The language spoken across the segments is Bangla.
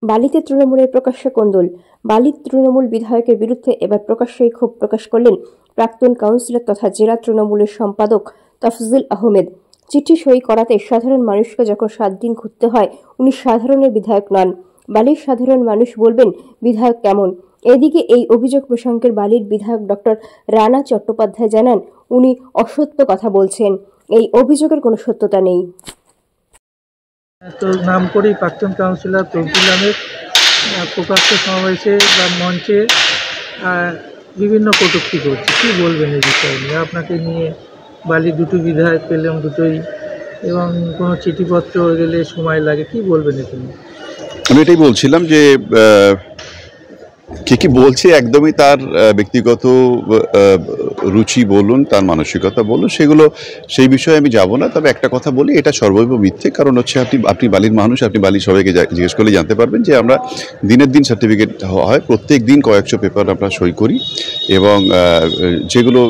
বালিতে তৃণমূলের প্রকাশ্যে কোন্দল। বালির তৃণমূল বিধায়কের বিরুদ্ধে এবার প্রকাশ্যেই ক্ষোভ প্রকাশ করলেন প্রাক্তন কাউন্সিলর তথা জেলা তৃণমূলের সম্পাদক তফজিল আহমেদ। চিঠি সই করাতে সাধারণ মানুষকে যখন 7 দিন ঘুরতে হয়, উনি সাধারণের বিধায়ক নন। বালির সাধারণ মানুষ বলবেন বিধায়ক কেমন। এদিকে এই অভিযোগ প্রসঙ্গের বালির বিধায়ক ডক্টর রানা চট্টোপাধ্যায় জানান, উনি অসত্য কথা বলছেন। এই অভিযোগের কোনো সত্যতা নেই। তো নাম করেই প্রাক্তন কাউন্সিলর তফজিল আহমেদ প্রকাশ্য সমাবেশে বা মঞ্চে বিভিন্ন কটূক্তি করছে। কী বলবেন এই বিষয়ে নিয়ে? আপনাকে নিয়ে বালির দুটো বিধায়ক পেলাম, দুটোই, এবং কোনো চিঠিপত্র গেলে সময় লাগে, কি বলবেন এখানে? আমি এটাই বলছিলাম যে কি বলছে একদমই তার ব্যক্তিগত রুচি বলুন, তার মানসিকতা বলুন, সেই বিষয়ে আমি যাব না। তবে একটা কথা বলি, এটা সর্বৈব মিথ্যে। কারণ হচ্ছে আপনি বালির মানুষ, আপনি বালির সবাইকে জিজ্ঞেস করলে জানতে পারবেন যে আমরা দিনের দিন সার্টিফিকেট হয়, প্রত্যেক দিন কয়েকশো পেপার আমরা সই করি, এবং যেগুলো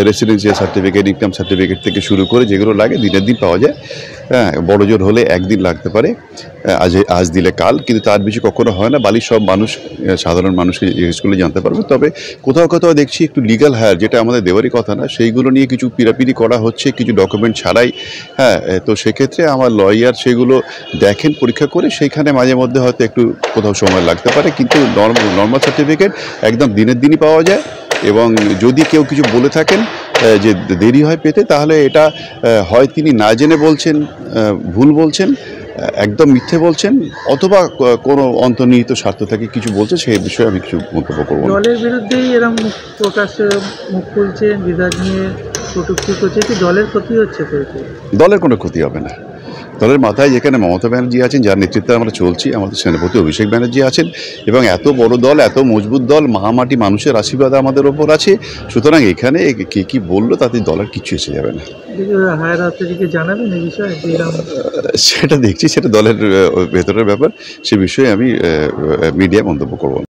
রেসিডেন্সিয়াল সার্টিফিকেট, ইনকাম সার্টিফিকেট থেকে শুরু করে যেগুলো লাগে দিনের দিন পাওয়া যায়। হ্যাঁ, বড় জোর হলে একদিন লাগতে পারে, আজ দিলে কাল, কিন্তু তার বেশি কখনো হয় না। বালির সব মানুষ, সাধারণ মানুষকে জিজ্ঞেস করলে জানতে পারবে। তবে কোথাও কোথাও দেখছি একটু লিগাল হায়ার, যেটা আমাদের দেওয়ারই কথা না, সেইগুলো নিয়ে কিছু পিরাপিরি করা হচ্ছে, কিছু ডকুমেন্ট ছাড়াই। হ্যাঁ, তো সেক্ষেত্রে আমার লয়ার সেগুলো দেখেন, পরীক্ষা করে, সেইখানে মাঝে মধ্যে হয়তো একটু কোথাও সময় লাগতে পারে, কিন্তু নর্মাল সার্টিফিকেট একদম দিনের দিনই পাওয়া যায়। এবং যদি কেউ কিছু বলে থাকেন যে দেরি হয় পেতে, তাহলে এটা হয় তিনি না জেনে বলছেন, ভুল বলছেন, একদম মিথ্যে বলছেন, অথবা কোনো অন্তর্নিহিত স্বার্থ থেকে কিছু বলছে, সেই বিষয়ে আমি কিছু মন্তব্য করব না। দলের বিরুদ্ধেই এরকম প্রকাশ্যে মুখ খুলছেন, বিধায়ক নিয়ে কটূক্তি করছে, কি দলের ক্ষতি হচ্ছে? দলের কোনো ক্ষতি হবে না। দলের মাথায় যেখানে মমতা ব্যানার্জি আছেন, যার নেতৃত্বে আমরা চলছি, আমাদের সেনাপতি অভিষেক ব্যানার্জি আছেন, এবং এত বড় দল, এত মজবুত দল, মহামাটি মানুষের আশীর্বাদ আমাদের ওপর আছে। সুতরাং এখানে কে কি বললো তাতে দলের কিছু এসে যাবে না। হায়ার অথরিটিকে জানাবেন এই বিষয়ে? সেটা দেখছি, সেটা দলের ভেতরের ব্যাপার, সে বিষয়ে আমি মিডিয়ায় মন্তব্য করব না।